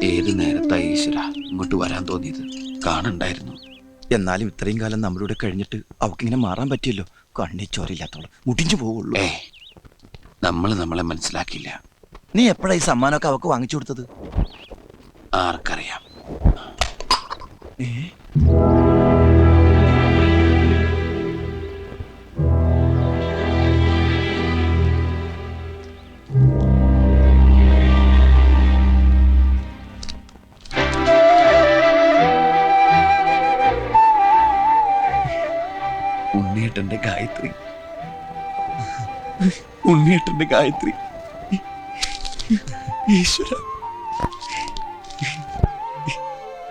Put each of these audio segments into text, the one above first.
ഏത് നേരത്തായി ഈശ്വര ഇങ്ങോട്ട് വരാൻ തോന്നിയത്? കാണണ്ടായിരുന്നു. എന്നാലും ഇത്രയും കാലം നമ്മളിവിടെ കഴിഞ്ഞിട്ട് അവക്കിങ്ങനെ മാറാൻ പറ്റിയല്ലോ. കണ്ണി ചോരയില്ലാത്തോളം മുടിഞ്ഞു പോവുള്ളൂ. നമ്മളെ മനസ്സിലാക്കിയില്ല. നീ എപ്പോഴാ ഈ സമ്മാനമൊക്കെ അവക്ക് വാങ്ങിച്ചു കൊടുത്തത്? ആർക്കറിയാം. ഉണ്ണിയേട്ടന്റെ ഗായത്രി, ഉണ്ണിയേട്ടന്റെ ഗായത്രി. ഈശ്വര,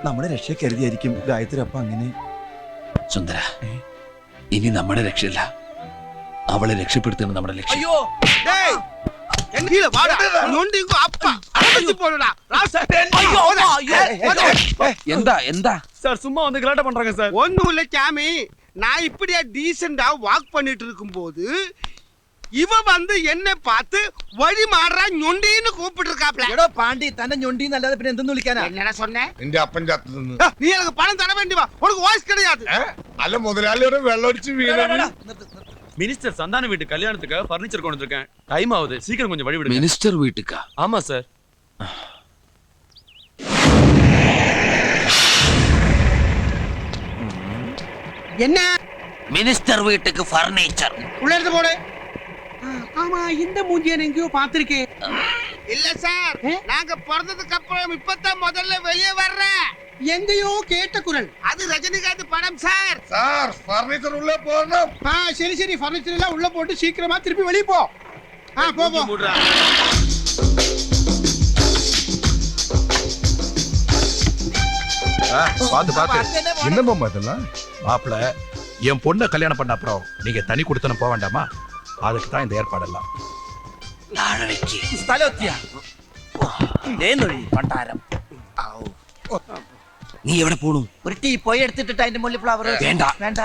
നമ്മുടെ രക്ഷ കരുതിയായിരിക്കും ഗായത്രി അപ്പ അങ്ങനെ. സുന്ദര, ഇനി നമ്മുടെ രക്ഷയില്ല, അവളെ രക്ഷപ്പെടുത്തുന്നത് നമ്മുടെ ലക്ഷ്യം. അയ്യോ എന്താ എന്താ சார் சும்மா வந்து கலாட்ட பண்றாங்க சார். ஒண்ணும் இல்ல சாமி, நான் இப்படியா டீசெண்டா வாக் பண்ணிட்டு இருக்கும்போது இவ வந்து என்ன பார்த்து வழி மாறா ഞൊണ്ടിന്ന് കൂപ്പിട്ട് இருக்காப்ல. എടോ പാണ്ടി, തന്നെ ഞൊണ്ടിന്ന് അല്ലാതെ പിന്നെ എന്തെന്ന് വിളിക്കാനാ? என்னடா சொன்னே? എന്റെ അപ്പൻ ചത്തുനിന്ന്. நீ எனக்கு பணம் தர வேண்டி வா, உனக்கு வாய்ஸ் கிடையாது. അല്ല മുതലാളിയുടെ വെള്ളമടിച്ച് വീണത്. மினிஸ்டர் சந்தான வீட்டு கல்யாணத்துக்கு பர்னிச்சர் கொண்டு வந்திருக்கேன். டைம் ஆகுது, சீக்கிரம் கொஞ்சம் வழி விடுங்க. மினிஸ்டர் வீட்டுக்கா? ஆமா சார். என்ன மினிஸ்டர் வீட்டுக்கு பர்னிச்சர் உள்ள இருந்து போடு. ஆமா, இந்த மூஞ்சியை எங்கேயோ பார்த்திருக்கேன். இல்ல சார், நாங்க பிறந்ததுக்கு அப்புறம் இப்பதான் முதல்ல வெளியே வர்றேன். எங்கேயோ கேட்ட குரல். அது ரஜினிகாந்த் படம் சார். സാർ ഫർണിച്ചർ ഉള്ളിൽ പോകണം. சரி சரி, ஃபர்னிச்சர் எல்லாம் உள்ள போட்டு சீக்கிரமா திருப்பி வெளியே போ. போ போ. என்னம்மா இதெல்லாம்? மாப்பிள்ள, என் பொண்ணை கல்யாணம் பண்ண அப்புறம் நீங்க தனி கொடுத்தன போக வேண்டாமா? அதுக்கு தான் இந்த ஏற்பாடெல்லாம். നീ എവിടെ പോണു? ഒരു ടീ പോയി എടുത്തിട്ട് അതിന്റെ മുകളിൽ ഫ്ലവർ വേണ്ട വേണ്ട.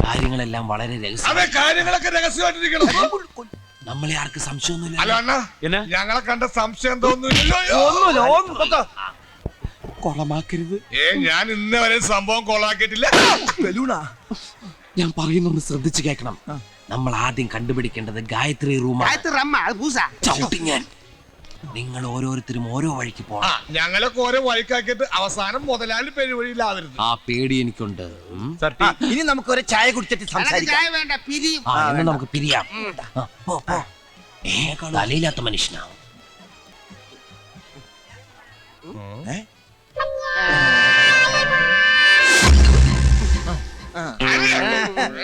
കാര്യങ്ങളെല്ലാം വളരെ രഹസ്യം. അതെ, കാര്യങ്ങളൊക്കെ രഹസ്യമായിട്ടിരിക്കണം. നമ്മളെ ആർക്ക് സംശയമൊന്നുമില്ല. അല്ല അണ്ണാ, என்ன ഞങ്ങളെ കണ്ട സംശയം തോന്നുന്നില്ലല്ലോ. കൊളമാക്കരുത്. ഞാൻ ഇന്നേ വരെ സംഭവം കൊളാക്കിയിട്ടില്ല. ഞാൻ പറയുന്നൊന്ന് ശ്രദ്ധിച്ചു കേൾക്കണം. നമ്മൾ ആദ്യം കണ്ടുപിടിക്കേണ്ടത് ഗായത്രി റൂമാണ്. ചവിട്ടി ഞാൻ. നിങ്ങൾ ഓരോരുത്തരും ഓരോ വഴിക്ക് പോകണം. ഞങ്ങളൊക്കെ ഓരോ വഴിക്കാക്കിയിട്ട് അവസാനം മുതലാളി പെരുവഴിയിലാവരുത്. ആ പേടി എനിക്കുണ്ട്. Sir tea. ഇനി നമുക്ക് ഒരു ചായ കുടിച്ചിട്ട് സംസാരിക്കാം. വേണ്ട, പിരി. എന്നാ നമുക്ക് പിരിയാം. പോ, പോ. തലയില്ലാത്ത മനുഷ്യനാ.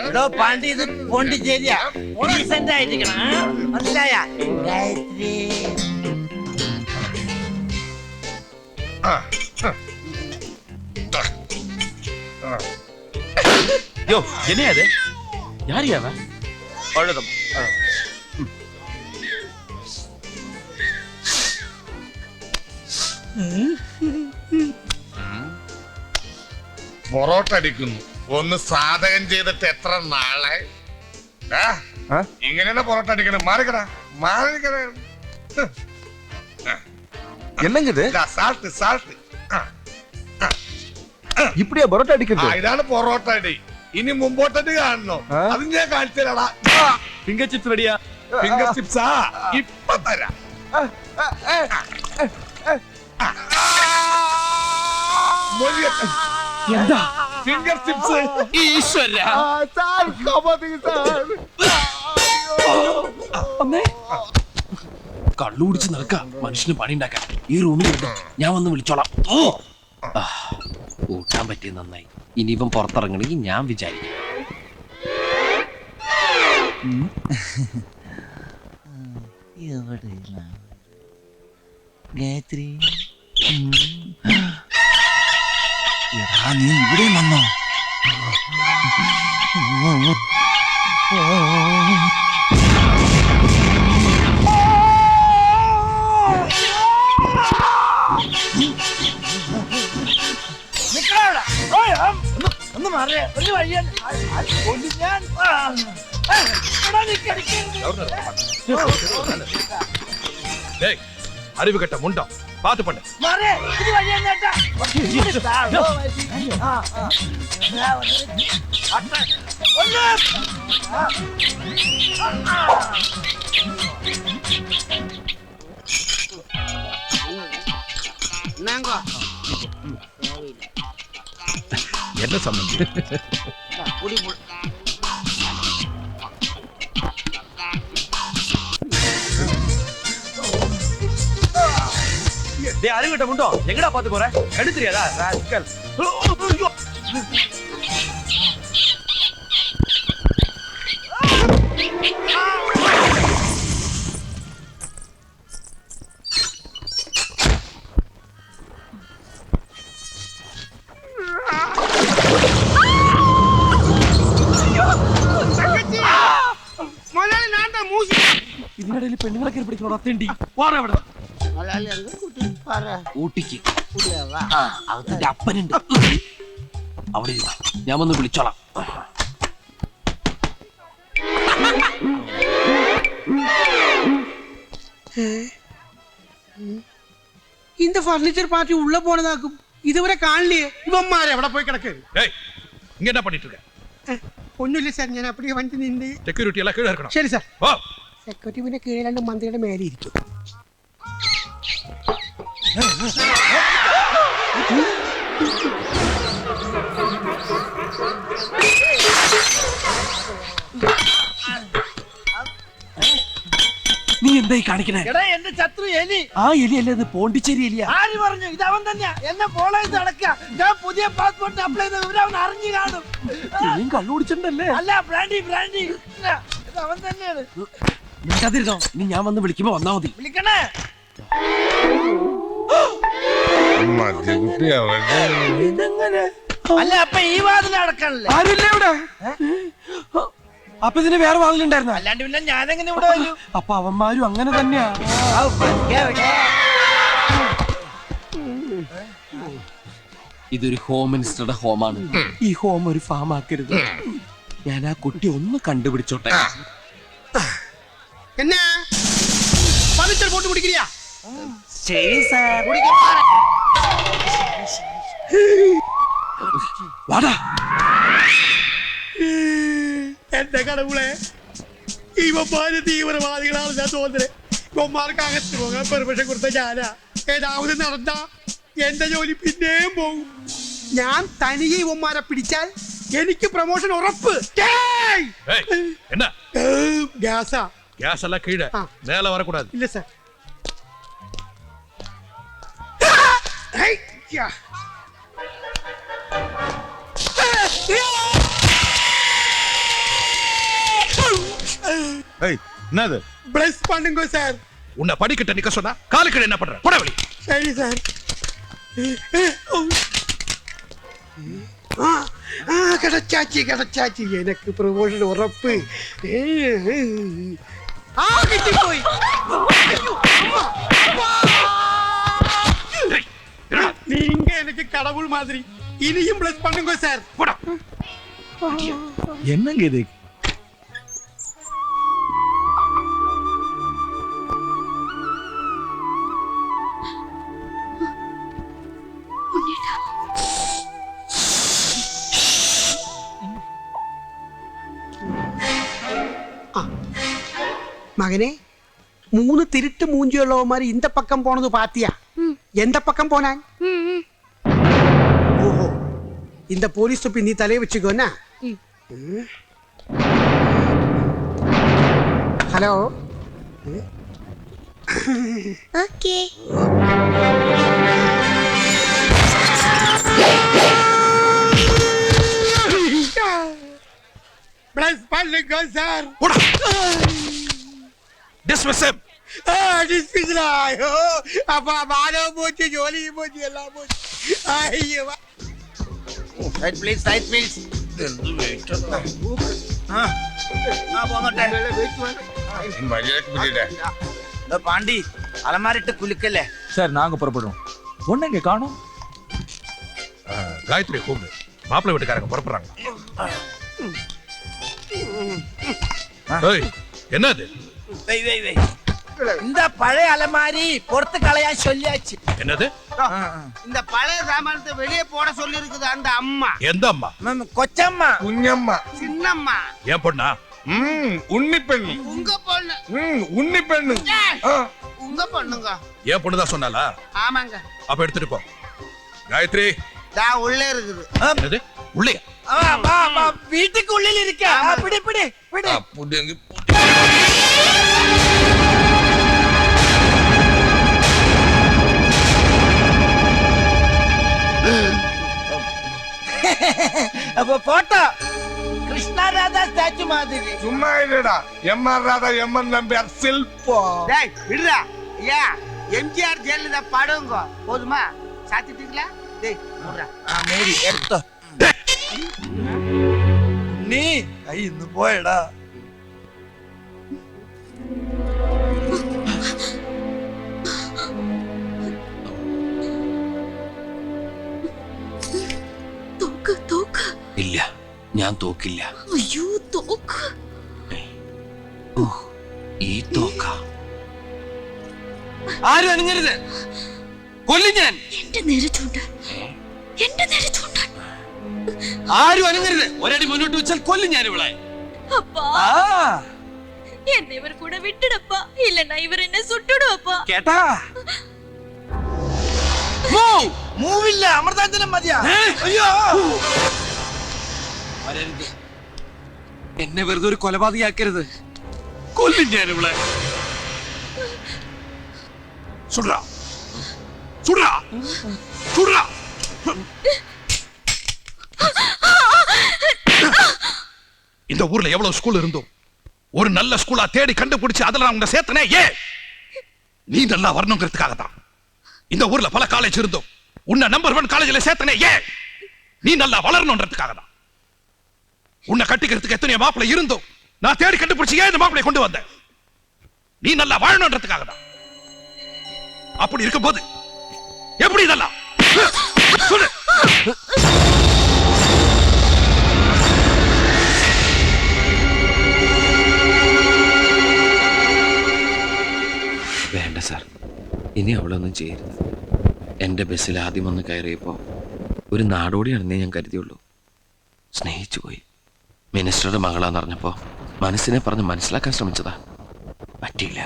എടോ പാണ്ടി, ഇത് പോണ്ടിച്ചേരിയാ. ഡീസന്റ് ആയിരിക്കണം, മനസ്സിലായ? ഗായത്രി யோ, என்னையா அது? யார் அவன்? அழுதம். പൊറോട്ട അടിക്കുന്നു. ഒന്ന് സാധകം ചെയ്തിട്ട് എത്ര നാളെ? ഇങ്ങനെയാണ് പൊറോട്ട അടിക്കണം. മാറിക്കടാ, മാറിക്കടാ. என்னங்குது? Salt salt. இப்படியா பரோட்டா அடிக்கிறது? ഇതാണ് പൊറോട്ട അടി. ഇനി മുമ്പോട്ടടി കാണണോ? അത് ഞാൻ കാണിച്ചു തരാടാ. ஃபிங்கர் சிப்ஸ் ரெடியா? ഫിംഗർ ചിപ്സാ ഇപ്പൊ തരാം. എന്താ ഫിംഗർ ചിപ്സ്. ഈശ്വര, சார் காப்பாத்துங்க சார். കള്ളുകുടിച്ച് നടക്കാം. മനുഷ്യന് പണി ഉണ്ടാക്കാൻ ഈ റൂമിൽ ഞാൻ വന്ന് വിളിച്ചോളാം. കൂട്ടാൻ പറ്റിയ നന്നായി. ഇനി ഇവൻ പുറത്തിറങ്ങണമെങ്കിൽ ഞാൻ വിചാരിക്കും. ഗായത്രി, നീ ഇവിടെ വന്നോ? ഒന്ന് മാറിയ ഒരു വഴിയാണ്. அறிவு கட்ட முண்டம் பாத்து பண்ணு. என்ன சம்பந்தம்? டேய் அறிவிட்ட முண்டோ எங்கடா பாத்து போற? எடுத்துறியாடா ராஸ்கல். முதலாளி நான் தான் மூசி. ഇതിനിടയിൽ പെണ്ണുങ്ങളെ കയറി പിടിക്കണോടാ തെണ്ടി. വാടാ ഇവിടെ. முதலாளி அங்க கூட்டிட்டு பாரு. ഊട്ടിക്ക് புரியவா? അതിന്റെ അപ്പനുണ്ട്. അവിടെ ഇരുന്നോ. ഞാൻ വന്ന് വിളിച്ചോളാം. இந்த பர்னிச்சர் பார்ட்டி உள்ள போனதாக்கும். இதுவரை காணலையே. இவன்மாരെ എവിടെ പോയി കിടക്ക്? ஏய் இங்க என்ன பண்ணிட்டு இருக்க? ഒന്നുമില്ല സാർ, ഞാൻ அப்படியே വണ്ടി നിന്ന്. செக்யூரிட்டி எல்லாம் கீழ இருக்கணும். ശരി സാർ. ஓ സെക്യൂരിറ്റി പിന്നെ കീഴിലാണ്ട് മന്ത്രിയുടെ മേലെ ഇരിക്കും. നീ എന്തായി കാണിക്കണേ? എടാ എന്റെ ശത്രു എലി. ആ എലി അല്ലേ ഇത്? പോണ്ടിച്ചേരി എലിയാ. ആര് പറഞ്ഞു? ഇത് അവൻ തന്നെയാ. എന്നെ ഫോളോ ചെയ്ത് നടക്കുക. ഞാൻ പുതിയ പാസ്പോർട്ട് അപ്ലൈ ചെയ്ത വിവരം അവൻ അറിഞ്ഞു കാണും. നീയും കള്ളുപിടിച്ചിട്ടുണ്ടല്ലേ? അല്ല, ബ്രാൻഡി ബ്രാൻഡി. ഇല്ല, ഇത് അവൻ തന്നെയാണ്. മിണ്ടാതിരുന്നോ. ഇനി ഞാൻ വന്ന് വിളിക്കുമ്പോ വന്നാ മതി. വിളിക്കണേ. ഇതെങ്ങനെ? അല്ല, അപ്പൊ ഈ വാതിൽ അടക്കണല്ലേ? ആരുമില്ലേ ഇവിടെ? അപ്പൊ ഇതിന് വേറെ വാതിലുണ്ടായിരുന്ന? അല്ലാണ്ട് പിന്നെ ഞാനെങ്ങനെ ഇവിടെ വരും? അപ്പൊ അവന്മാരും അങ്ങനെ തന്നെയാ. ഇതൊരു ഹോം മിനിസ്റ്ററുടെ ഹോമാണ്. ഈ ഹോം ഒരു ഫാം ആക്കരുത്. ഞാൻ ആ കുട്ടി ഒന്ന് കണ്ടുപിടിച്ചോട്ടെ. എന്നാ ഫർണിച്ചർ പോട്ട് കുടിക്കില്ല? ശരി സാർ. വാടാ. എന്റെ കടവുളെ, ഇവന്മാര് തീവ്രവാദികളാണ് ഞാൻ തോന്നുന്നത്. ഇവന്മാർക്ക് അകത്ത് പോകാൻ പെർമിഷൻ കൊടുത്ത ഞാനാ. ഏതാവത് നടന്ന എന്റെ ജോലി പിന്നെയും പോകും. ഞാൻ തനിയെ ഇവന്മാരെ പിടിച്ചാൽ എനിക്ക് പ്രൊമോഷൻ ഉറപ്പ്. ஏய் என்ன? ഗ്യാസാ? கேஸ் எல்லாம் கீழ. மேல வர கூடாது. ഇല്ല സാർ. என்னது? ப்ளஸ் பண்ணுங்க சார். உன்னை படிக்கிட்ட நிக்க சொன்னா காலுக்கு என்ன பண்ற? போட வெளிய. சரி சார். கிடைச்சாச்சு கிடைச்சாச்சு. எனக்கு ப்ரொமோஷன் உറപ്പ്. കിട്ടിപ്പോയി. நீங்க எனக்கு கடவுள் மாதிரி. இனியும் ப்ளஸ் பண்ணுங்க சார். போடா. என்னங்க இது? மகனே, 3 திருட்டு மூஞ்சியுள்ளவமாரி இந்த பக்கம் போனது பாத்தியா? எந்த பக்கம் போனான்? ஓஹோ, இந்த போலீஸ் தொப்பி நீ தலைய வச்சுக்கோன்னா. ஹலோ. ஓகே. ப்ளஸ் பண்ணுங்க சார். போடா. Dismiss him. டிஸ்மிஸ்ல. ஐயோ, அப்பா மானவ போச்சு, ஜோலியும் போச்சு, எல்லாம் போச்சு. ஐயோ. Right please, right please. Pandi அலமாரிட்டு குலுக்கல. சார் நாங்க புறப்படுறோம். ஒண்ணுங்க காணோம். காயத்ரி கூப்பிடு. மாப்பிள்ளை வீட்டுக்காரங்க புறப்படுறாங்க. ஏய் என்னது? வை வை வை. இந்த பழைய அலமாரி பொறுத்து கலையா சொல்லியாச்சு. என்னது? இந்த பழைய சாமானத்தை வெளியே போட சொல்லி இருக்குது அந்த அம்மா. எந்த அம்மா? கொச்சம்மா. കുഞ്ഞമ്മ. சின்னம்மா. ஏன் பொண்ணா? ഉണ്ണിപ്പെണ്ണു. உங்க பொண்ணு. ഉണ്ണിപ്പെണ്ണു. ആ. உங்க பொண்ணுங்க. ஏன் பொண்ணுதான் சொன்னாலா? ஆமாங்க. அப்ப எடுத்துட்டு போ. காயத்ரி. தா உள்ளே இருக்குது. என்னது? உள்ளே? வீட்டுக்கு உள்ளில் இருக்க. பிடி பிடி பிடி. പുതിയ போட்டோ கிருஷ்ணா ராதா ஸ்டாச்சு மாதிரி. ചുമ്മാ ഇല്ലടാ. എം.ആർ. രാധ എം.എൻ. നമ്പ്യാർ ശില്പം. டேய் விடுடா. ஐயா எம்ஜிஆர் ஜெயலலிதா படங்க. போதுமா? சாத்திட்டீங்களா? டேய் போடுறா. മേരി എടുത്തോ. നീ കൈ ഇന്ന് പോയടാ. തോക്ക് തോക്ക്. ഇല്ല, ഞാൻ തോക്കില്ല. അയ്യോ തോക്ക്. ഓ, ഈ തോക്ക. ആരും അനങ്ങരുത്, കൊല്ലും ഞാൻ. എന്റെ നേരെ ചൂണ്ട. എന്റെ നേരെ ചൂണ്ട. ആരും അനങ്ങരുത്. ഒരടി മുന്നോട്ട് വെച്ചാൽ കൊല്ലും ഞാൻ ഇവളെ. அப்பா என்ன இவர் கூட விட்டுடப்பா, இல்லன்னா இவர் என்ன சுட்டுடுவப்பா. കേട്ടാ? മൂവില്ല, അമൃതാഞ്ജനം മതിയാ. അയ്യോ, വരരുത്. എന്നെ വെറുതെ ഒരു കൊലപാതകയാക്കരുത്. കൊല്ലും ഞാൻ ഇവളെ. சுடுறா சுடுறா சுடுறா. இந்த ஊர்ல எவ்வளவு ஸ்கூல் இருந்தோம், ஒரு நல்ல ஸ்கூலா தேடி கண்டுபிடிச்சு அதுல நான் உங்க சேர்த்தனே. ஏன்? நீ நல்லா வரணுங்கிறதுக்காக தான். இந்த ஊர்ல பல காலேஜ் இருந்தோம், உன்னை நம்பர் 1 காலேஜ்ல சேர்த்தனே. ஏன்? நீ நல்லா வளரணும்ன்றதுக்காக தான். உன்னை கட்டிக்கிறதுக்கு எத்தனையோ மாப்பிள்ளை இருந்தோம், நான் தேடி கண்டுபிடிச்சு ஏன் இந்த மாப்பிள்ளை கொண்டு வந்தேன்? நீ நல்லா வாழணும்ன்றதுக்காக தான். அப்படி இருக்கும்போது எப்படி இதெல்லாம்? சொல்லு. വേണ്ട സാർ, ഇനി അവളൊന്നും ചെയ്യരുത്. എൻ്റെ ബസ്സിൽ ആദ്യം വന്ന് കയറിയപ്പോൾ ഒരു നാടോടിയാണെന്നേ ഞാൻ കരുതിയുള്ളൂ. സ്നേഹിച്ചു പോയി. മിനിസ്റ്ററുടെ മകളാന്ന് അറിഞ്ഞപ്പോൾ മനസ്സിനെ പറഞ്ഞ് മനസ്സിലാക്കാൻ ശ്രമിച്ചതാ, പറ്റിയില്ല.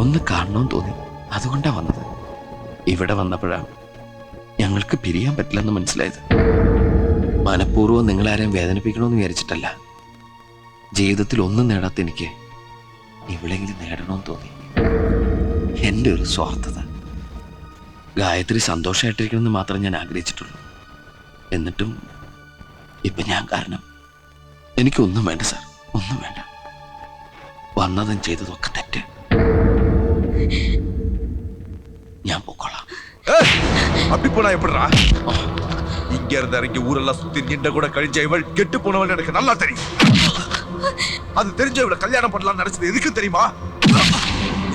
ഒന്ന് കാണണമെന്ന് തോന്നി, അതുകൊണ്ടാ വന്നത്. ഇവിടെ വന്നപ്പോഴാണ് ഞങ്ങൾക്ക് പിരിയാൻ പറ്റില്ലെന്ന് മനസ്സിലായത്. മനഃപൂർവ്വം നിങ്ങളാരെയും വേദനിപ്പിക്കണമെന്ന് വിചാരിച്ചിട്ടല്ല. ജീവിതത്തിൽ ഒന്നും നേടാത്ത എനിക്ക് ഇവളെങ്കിലും നേടണമെന്ന് തോന്നി. എൻ്റെ ഒരു സ്വാർത്ഥത. ഗായത്രി സന്തോഷമായിട്ടിരിക്കണമെന്ന് മാത്രം ഞാൻ ആഗ്രഹിച്ചിട്ടുള്ളൂ. എന്നിട്ടും ഇപ്പം ഞാൻ കാരണം എനിക്കൊന്നും വേണ്ട സാർ, ഒന്നും വേണ്ട. വന്നതും ചെയ്തതൊക്കെ തെറ്റ്. ഞാൻ പോക്കോളാം. அப்படி போனா எப்படிடா? இங்க இருந்து இறங்கி ஊரெல்லாம் சுத்தி நின்ற கூட கழிஞ்ச இவள் கெட்டு போனவள் எனக்கு நல்லா தெரியும். அது தெரிஞ்ச இவளை கல்யாணம் பண்ணலாம் நினைச்சது எதுக்கு தெரியுமா?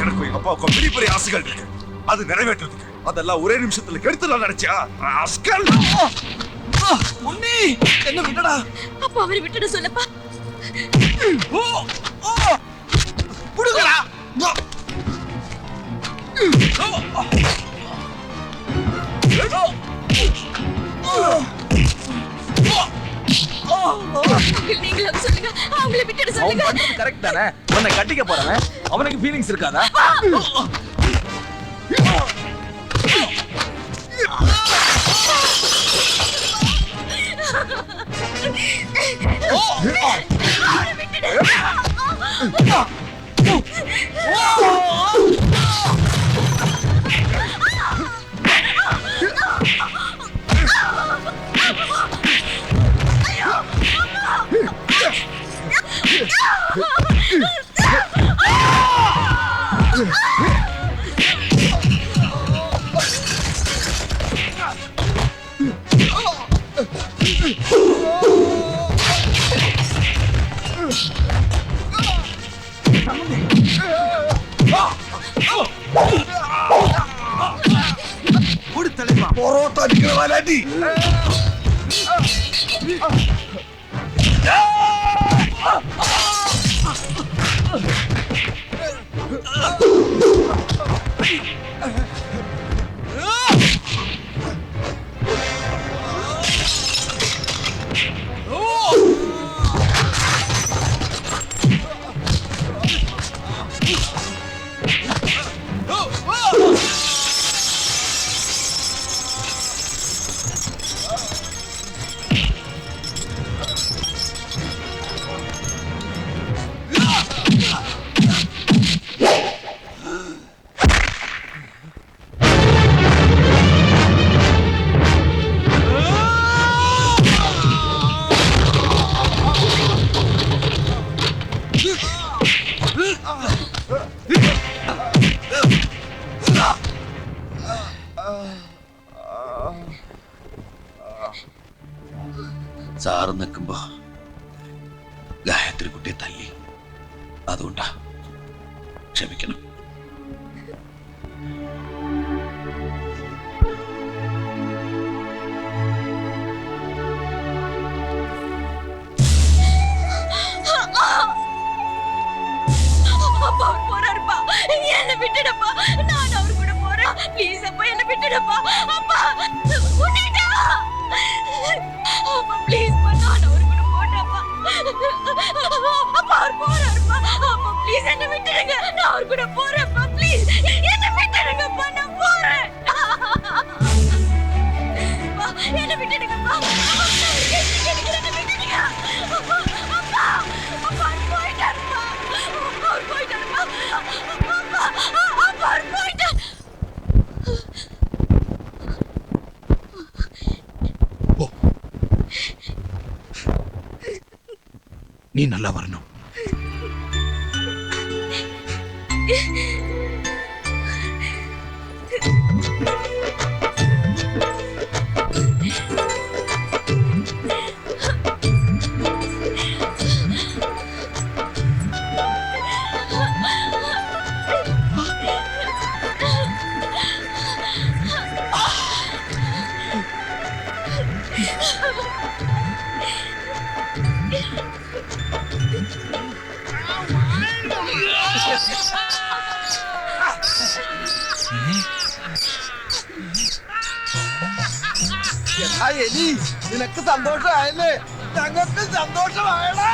எனக்கு எங்க அப்பாவுக்கும் பெரிய பெரிய ஆசைகள் இருக்கு, அது நிறைவேற்றுறதுக்கு. அதெல்லாம் ஒரே நிமிஷத்துல கெடுத்துலாம் நினைச்சியா? ഉണ്ണി എന്നെ വിടടാ. அப்ப அவரை விட்டுட சொல்லப்பா. വിടുകടാ. நீங்களும் சொல்லுங்க, அவங்கள விட்டுட அவன் சொல்லுங்க. பண்றது கரெக்ட் தானே? உன்னை கட்டிக்க போறவன் அவனுக்கு ஃபீலிங்ஸ் இருக்காதா? പൊറോട്ട അടിക്കണ സാറ് നിൽക്കുമ്പോ ഗായത്രി കുട്ടിയെ തല്ലി, അതുകൊണ്ടാ. ക്ഷമിക്കണം. அப்பா அவர் போறாருப்பா, என்ன விட்டுடப்பா, நான் அவர் கூட போறேன். ப்ளீஸ் அப்பா, என்ன விட்டுடப்பா. அப்பா விட்டுடா. அப்பா ப்ளீஸ் பா, நான் அவர் கூட போறேன்ப்பா. அப்பா அவர் போறாருப்பா. அப்பா ப்ளீஸ் என்ன விட்டுடுங்க, நான் அவர் கூட போறேன்ப்பா. ப்ளீஸ் என்ன விட்டுடுங்கப்பா, நான் போறேன். என்ன விட்டுடுங்கப்பா. என்ன விட்டுடுங்க. அப்பா அப்பா அவர் போயிட்டாருப்பா. அவர் போயிட்டாருப்பா. அப்பா அப்பா அவர் போயிட்டாரு. நீ நல்லா வரணும். എലി നിനക്ക് സന്തോഷമായല്ലേ? ഞങ്ങൾക്ക് സന്തോഷമായടാ.